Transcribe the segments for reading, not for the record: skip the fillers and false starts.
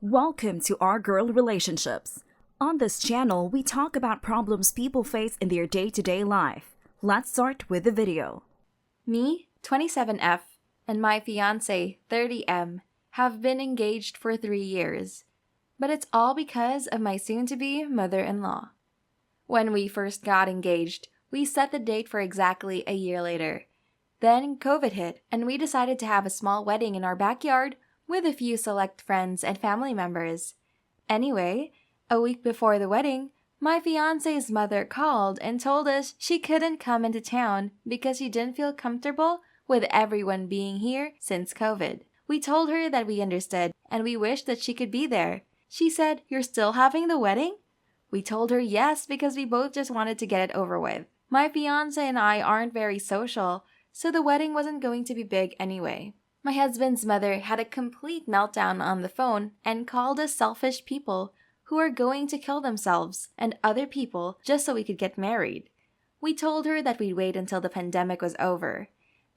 Welcome to Our Girl Relationships. On this channel, we talk about problems people face in their day-to-day life. Let's start with the video. Me, 27F, and my fiancé, 30M, have been engaged for 3 years. But it's all because of my soon-to-be mother-in-law. When we first got engaged, we set the date for exactly a year later. Then COVID hit, and we decided to have a small wedding in our backyard with a few select friends and family members. Anyway, a week before the wedding, my fiancé's mother called and told us she couldn't come into town because she didn't feel comfortable with everyone being here since COVID. We told her that we understood and we wished that she could be there. She said, "You're still having the wedding?" We told her yes because we both just wanted to get it over with. My fiancé and I aren't very social, so the wedding wasn't going to be big anyway. My husband's mother had a complete meltdown on the phone and called us selfish people who are going to kill themselves and other people just so we could get married. We told her that we'd wait until the pandemic was over.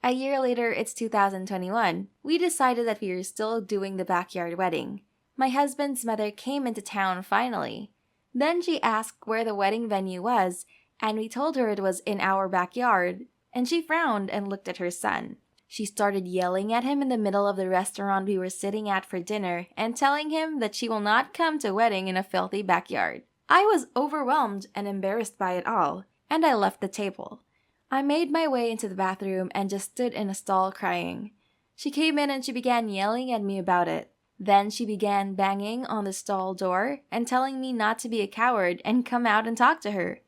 A year later, it's 2021. We decided that we were still doing the backyard wedding. My husband's mother came into town finally. Then she asked where the wedding venue was, and we told her it was in our backyard, and she frowned and looked at her son. She started yelling at him in the middle of the restaurant we were sitting at for dinner and telling him that she will not come to a wedding in a filthy backyard. I was overwhelmed and embarrassed by it all, and I left the table. I made my way into the bathroom and just stood in a stall crying. She came in and she began yelling at me about it. Then she began banging on the stall door and telling me not to be a coward and come out and talk to her.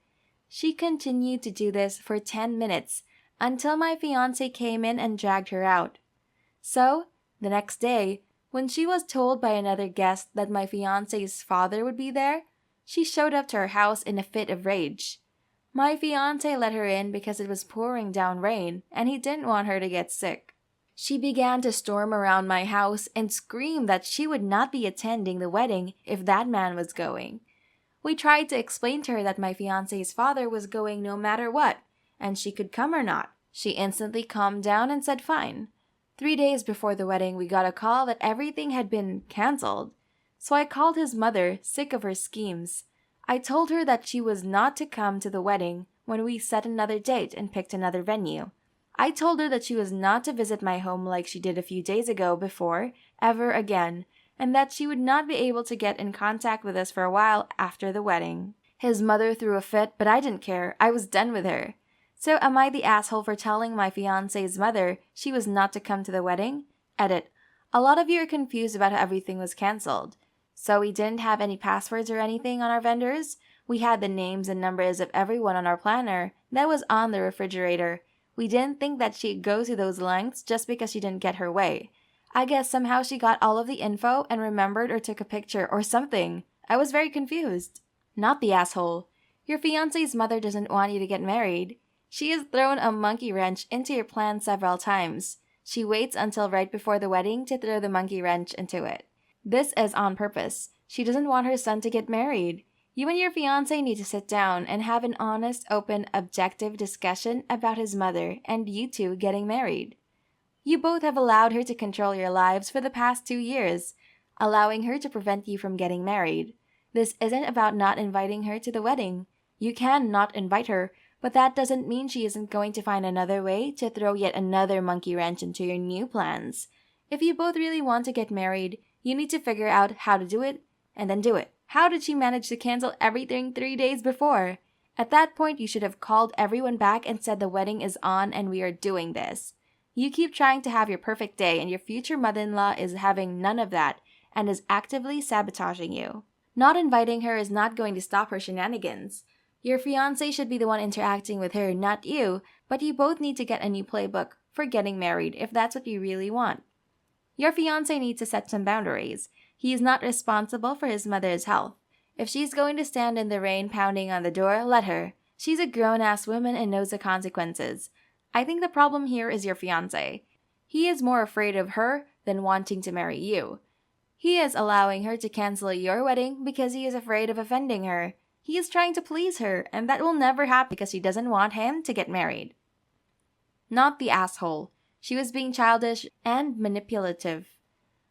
She continued to do this for 10 minutes until my fiancé came in and dragged her out. So, the next day, when she was told by another guest that my fiancé's father would be there, she showed up to her house in a fit of rage. My fiancé let her in because it was pouring down rain and he didn't want her to get sick. She began to storm around my house and scream that she would not be attending the wedding if that man was going. We tried to explain to her that my fiancé's father was going no matter what, and she could come or not. She instantly calmed down and said fine. 3 days before the wedding, we got a call that everything had been cancelled. So I called his mother, sick of her schemes. I told her that she was not to come to the wedding when we set another date and picked another venue. I told her that she was not to visit my home like she did a few days ago before, ever again, and that she would not be able to get in contact with us for a while after the wedding. His mother threw a fit, but I didn't care. I was done with her. So am I the asshole for telling my fiancé's mother she was not to come to the wedding? Edit. A lot of you are confused about how everything was cancelled. So we didn't have any passwords or anything on our vendors. We had the names and numbers of everyone on our planner that was on the refrigerator. We didn't think that she'd go to those lengths just because she didn't get her way. I guess somehow she got all of the info and remembered or took a picture or something. I was very confused. Not the asshole. Your fiancé's mother doesn't want you to get married. She has thrown a monkey wrench into your plan several times. She waits until right before the wedding to throw the monkey wrench into it. This is on purpose. She doesn't want her son to get married. You and your fiancé need to sit down and have an honest, open, objective discussion about his mother and you two getting married. You both have allowed her to control your lives for the past 2 years, allowing her to prevent you from getting married. This isn't about not inviting her to the wedding. You can not invite her, but that doesn't mean she isn't going to find another way to throw yet another monkey wrench into your new plans. If you both really want to get married, you need to figure out how to do it, and then do it. How did she manage to cancel everything 3 days before? At that point, you should have called everyone back and said the wedding is on and we are doing this. You keep trying to have your perfect day and your future mother-in-law is having none of that and is actively sabotaging you. Not inviting her is not going to stop her shenanigans. Your fiancé should be the one interacting with her, not you, but you both need to get a new playbook for getting married if that's what you really want. Your fiancé needs to set some boundaries. He is not responsible for his mother's health. If she's going to stand in the rain pounding on the door, let her. She's a grown-ass woman and knows the consequences. I think the problem here is your fiancé. He is more afraid of her than wanting to marry you. He is allowing her to cancel your wedding because he is afraid of offending her. He is trying to please her, and that will never happen because she doesn't want him to get married. Not the asshole. She was being childish and manipulative.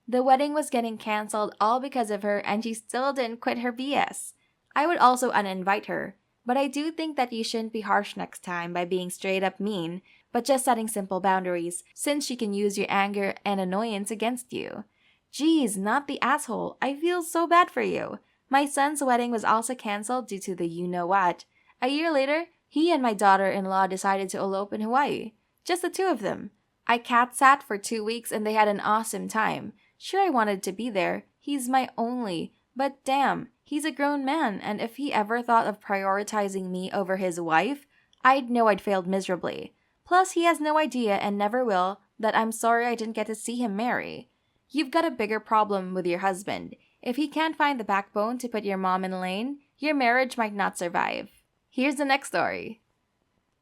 The wedding was getting cancelled all because of her, and she still didn't quit her BS. I would also uninvite her, but I do think that you shouldn't be harsh next time by being straight up mean, but just setting simple boundaries, since she can use your anger and annoyance against you. Geez, not the asshole. I feel so bad for you. My son's wedding was also cancelled due to the you-know-what. A year later, he and my daughter-in-law decided to elope in Hawaii. Just the two of them. I cat-sat for 2 weeks and they had an awesome time. Sure, I wanted to be there. He's my only. But damn, he's a grown man, and if he ever thought of prioritizing me over his wife, I'd know I'd failed miserably. Plus, he has no idea, and never will, that I'm sorry I didn't get to see him marry. You've got a bigger problem with your husband. If he can't find the backbone to put your mom in lane, your marriage might not survive. Here's the next story.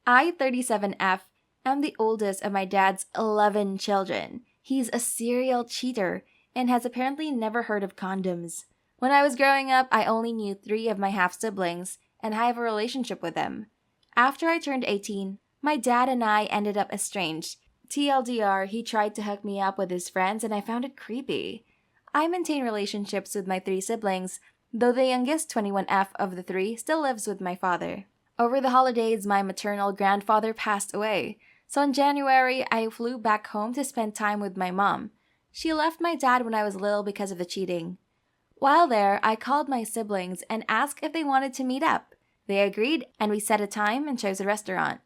I, 37F, am the oldest of my dad's 11 children. He's a serial cheater and has apparently never heard of condoms. When I was growing up, I only knew 3 of my half-siblings, and I have a relationship with them. After I turned 18, my dad and I ended up estranged. TLDR, he tried to hook me up with his friends, and I found it creepy. I maintain relationships with my 3 siblings, though the youngest 21F of the 3 still lives with my father. Over the holidays, my maternal grandfather passed away, so in January, I flew back home to spend time with my mom. She left my dad when I was little because of the cheating. While there, I called my siblings and asked if they wanted to meet up. They agreed, and we set a time and chose a restaurant.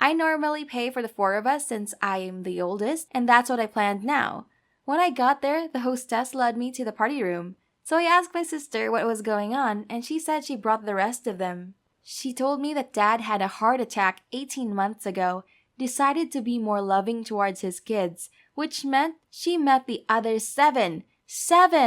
I normally pay for the 4 of us since I am the oldest, and that's what I planned now. When I got there, the hostess led me to the party room. So I asked my sister what was going on, and she said she brought the rest of them. She told me that Dad had a heart attack 18 months ago, decided to be more loving towards his kids, which meant she met the other 7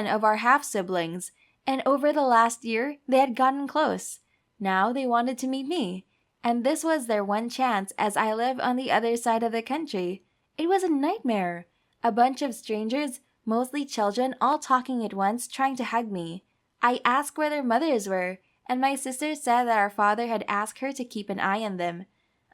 of our half-siblings, and over the last year, they had gotten close. Now they wanted to meet me, and this was their one chance as I live on the other side of the country. It was a nightmare. A bunch of strangers, mostly children, all talking at once, trying to hug me. I asked where their mothers were, and my sister said that our father had asked her to keep an eye on them.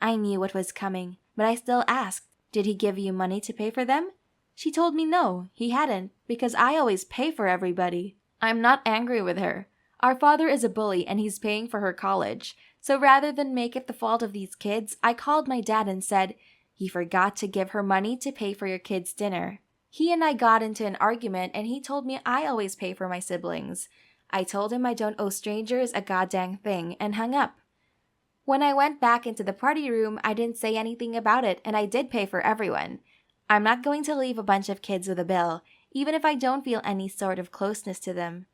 I knew what was coming, but I still asked, "Did he give you money to pay for them?" She told me no, he hadn't, because I always pay for everybody. I'm not angry with her. Our father is a bully and he's paying for her college. So rather than make it the fault of these kids, I called my dad and said, "He forgot to give her money to pay for your kids' dinner." He and I got into an argument and he told me I always pay for my siblings. I told him I don't owe strangers a goddamn thing and hung up. When I went back into the party room, I didn't say anything about it and I did pay for everyone. I'm not going to leave a bunch of kids with a bill, even if I don't feel any sort of closeness to them.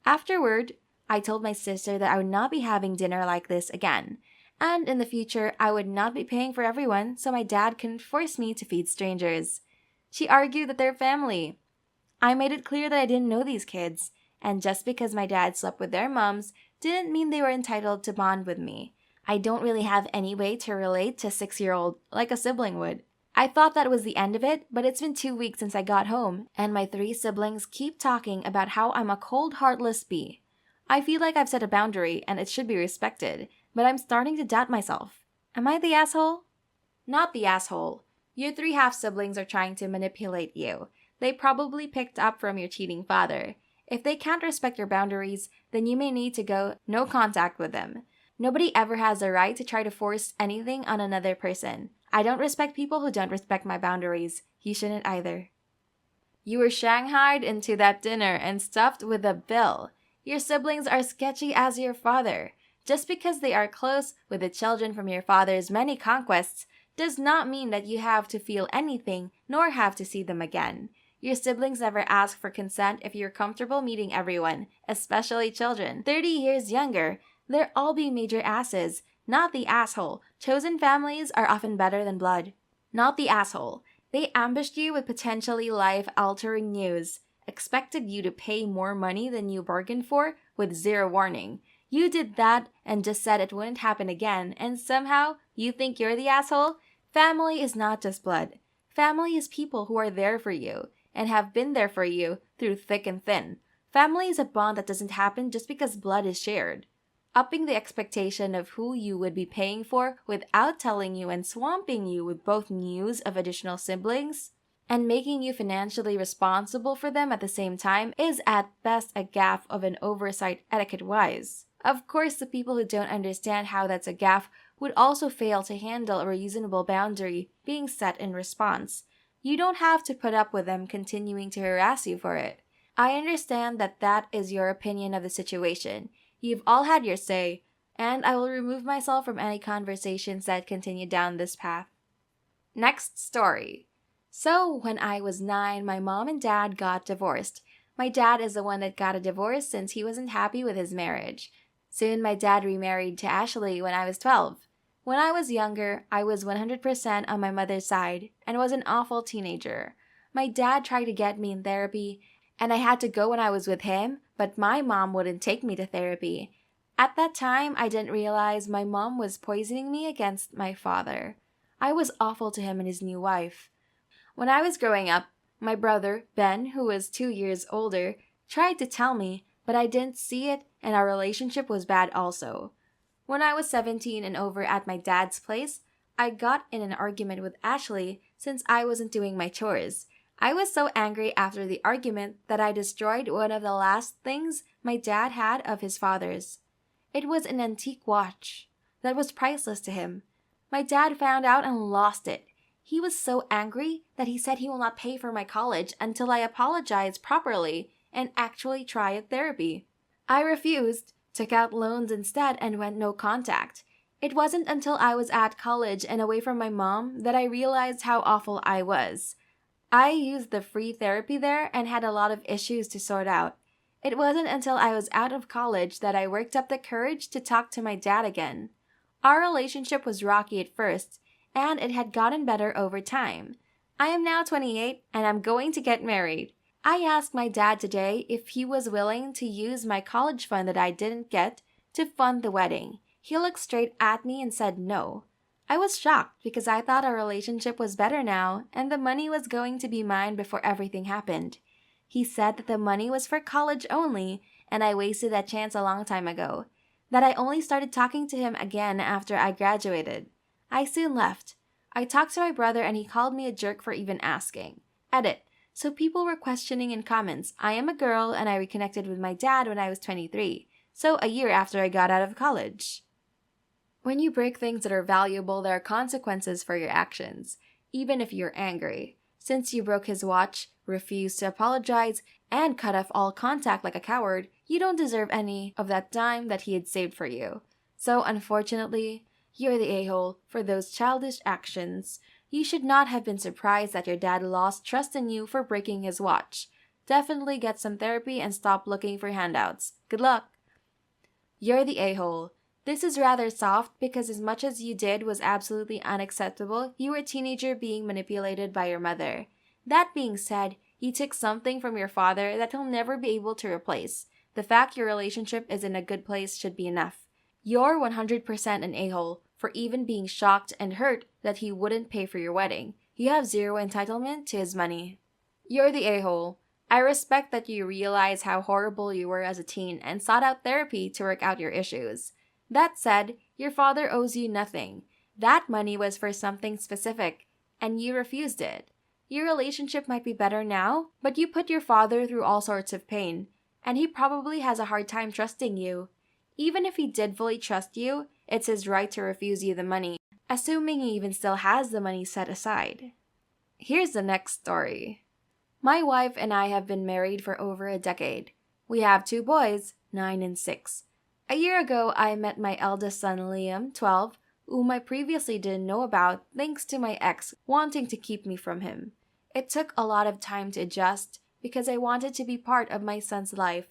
Afterward, I told my sister that I would not be having dinner like this again, and in the future I would not be paying for everyone so my dad couldn't force me to feed strangers. She argued that they're family. I made it clear that I didn't know these kids, and just because my dad slept with their moms didn't mean they were entitled to bond with me. I don't really have any way to relate to a 6-year-old like a sibling would. I thought that was the end of it, but it's been 2 weeks since I got home, and my 3 siblings keep talking about how I'm a cold, heartless bee. I feel like I've set a boundary, and it should be respected, but I'm starting to doubt myself. Am I the asshole? Not the asshole. Your 3 half-siblings are trying to manipulate you. They probably picked up from your cheating father. If they can't respect your boundaries, then you may need to go no contact with them. Nobody ever has the right to try to force anything on another person. I don't respect people who don't respect my boundaries. You shouldn't either. You were shanghaied into that dinner and stuffed with a bill. Your siblings are sketchy as your father. Just because they are close with the children from your father's many conquests does not mean that you have to feel anything nor have to see them again. Your siblings never ask for consent if you're comfortable meeting everyone, especially children 30 years younger. They're all being major asses, not the asshole. Chosen families are often better than blood. Not the asshole. They ambushed you with potentially life-altering news, expected you to pay more money than you bargained for with 0 warning. You did that and just said it wouldn't happen again, and somehow you think you're the asshole? Family is not just blood. Family is people who are there for you and have been there for you through thick and thin. Family is a bond that doesn't happen just because blood is shared. upping the expectation of who you would be paying for without telling you and swamping you with both news of additional siblings, and making you financially responsible for them at the same time is at best a gaffe of an oversight etiquette-wise. Of course, the people who don't understand how that's a gaffe would also fail to handle a reasonable boundary being set in response. You don't have to put up with them continuing to harass you for it. I understand that that is your opinion of the situation. You've all had your say, and I will remove myself from any conversations that continue down this path. Next story. So, when I was 9, my mom and dad got divorced. My dad is the one that got a divorce since he wasn't happy with his marriage. Soon, my dad remarried to Ashley when I was 12. When I was younger, I was 100% on my mother's side and was an awful teenager. My dad tried to get me in therapy, and I had to go when I was with him, but my mom wouldn't take me to therapy. At that time, I didn't realize my mom was poisoning me against my father. I was awful to him and his new wife. When I was growing up, my brother, Ben, who was 2 years older, tried to tell me, but I didn't see it, and our relationship was bad also. When I was 17 and over at my dad's place, I got in an argument with Ashley since I wasn't doing my chores. I was so angry after the argument that I destroyed one of the last things my dad had of his father's. It was an antique watch that was priceless to him. My dad found out and lost it. He was so angry that he said he will not pay for my college until I apologize properly and actually try a therapy. I refused, took out loans instead, and went no contact. It wasn't until I was at college and away from my mom that I realized how awful I was. I used the free therapy there and had a lot of issues to sort out. It wasn't until I was out of college that I worked up the courage to talk to my dad again. Our relationship was rocky at first, and it had gotten better over time. I am now 28 and I'm going to get married. I asked my dad today if he was willing to use my college fund that I didn't get to fund the wedding. He looked straight at me and said no. I was shocked because I thought our relationship was better now and the money was going to be mine before everything happened. He said that the money was for college only and I wasted that chance a long time ago. That I only started talking to him again after I graduated. I soon left. I talked to my brother and he called me a jerk for even asking. Edit. So people were questioning in comments. I am a girl and I reconnected with my dad when I was 23. So a year after I got out of college. When you break things that are valuable, there are consequences for your actions, even if you're angry. Since you broke his watch, refused to apologize, and cut off all contact like a coward, you don't deserve any of that dime that he had saved for you. So unfortunately, you're the a-hole for those childish actions. You should not have been surprised that your dad lost trust in you for breaking his watch. Definitely get some therapy and stop looking for handouts. Good luck! You're the a-hole. This is rather soft because as much as you did was absolutely unacceptable, you were a teenager being manipulated by your mother. That being said, you took something from your father that he'll never be able to replace. The fact your relationship is in a good place should be enough. You're 100% an a-hole for even being shocked and hurt that he wouldn't pay for your wedding. You have zero entitlement to his money. You're the a-hole. I respect that you realize how horrible you were as a teen and sought out therapy to work out your issues. That said, your father owes you nothing. That money was for something specific, and you refused it. Your relationship might be better now, but you put your father through all sorts of pain, and he probably has a hard time trusting you. Even if he did fully trust you, it's his right to refuse you the money, assuming he even still has the money set aside. Here's the next story. My wife and I have been married for over a decade. We have 2 boys, 9 and 6. A year ago, I met my eldest son Liam, 12, whom I previously didn't know about thanks to my ex wanting to keep me from him. It took a lot of time to adjust because I wanted to be part of my son's life,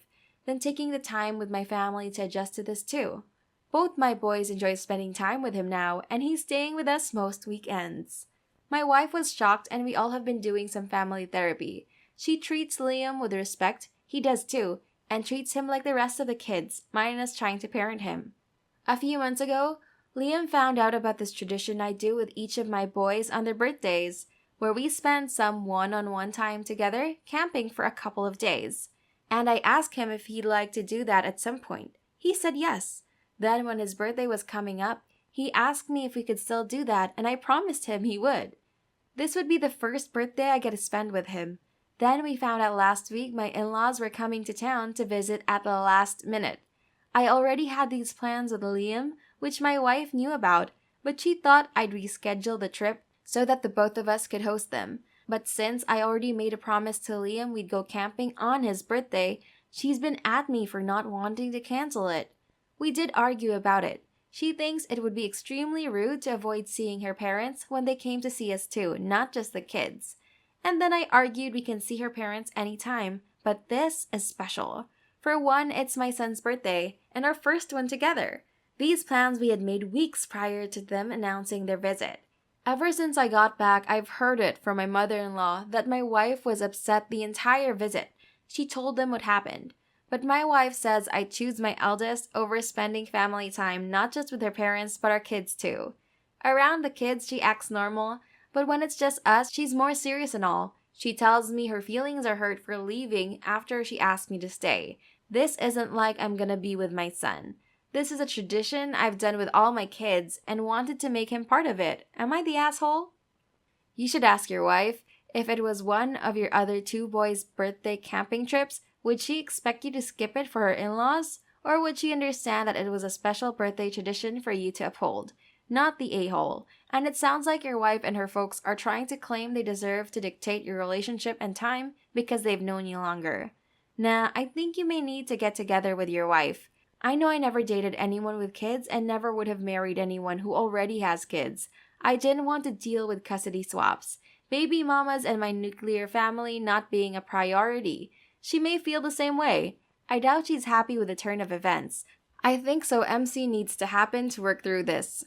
then taking the time with my family to adjust to this too. Both my boys enjoy spending time with him now, and he's staying with us most weekends. My wife was shocked and we all have been doing some family therapy. She treats Liam with respect, he does too, and treats him like the rest of the kids, minus trying to parent him. A few months ago, Liam found out about this tradition I do with each of my boys on their birthdays, where we spend some one-on-one time together camping for a couple of days. And I asked him if he'd like to do that at some point. He said yes. Then when his birthday was coming up, he asked me if we could still do that, and I promised him he would. This would be the first birthday I get to spend with him. Then we found out last week my in-laws were coming to town to visit at the last minute. I already had these plans with Liam, which my wife knew about, but she thought I'd reschedule the trip so that the both of us could host them. But since I already made a promise to Liam we'd go camping on his birthday, she's been at me for not wanting to cancel it. We did argue about it. She thinks it would be extremely rude to avoid seeing her parents when they came to see us too, not just the kids. And then I argued we can see her parents anytime, but this is special. For one, it's my son's birthday, and our first one together. These plans we had made weeks prior to them announcing their visit. Ever since I got back, I've heard it from my mother-in-law that my wife was upset the entire visit. She told them what happened. But my wife says I choose my eldest over spending family time not just with her parents but our kids too. Around the kids, she acts normal, but when it's just us, she's more serious and all. She tells me her feelings are hurt for leaving after she asked me to stay. This isn't like I'm gonna be with my son. This is a tradition I've done with all my kids and wanted to make him part of it. Am I the asshole? You should ask your wife. If it was one of your other two boys' birthday camping trips, would she expect you to skip it for her in-laws? Or would she understand that it was a special birthday tradition for you to uphold? Not the a-hole. And it sounds like your wife and her folks are trying to claim they deserve to dictate your relationship and time because they've known you longer. Nah, I think you may need to get together with your wife. I know I never dated anyone with kids and never would have married anyone who already has kids. I didn't want to deal with custody swaps, baby mamas, and my nuclear family not being a priority. She may feel the same way. I doubt she's happy with the turn of events. I think so MC needs to happen to work through this.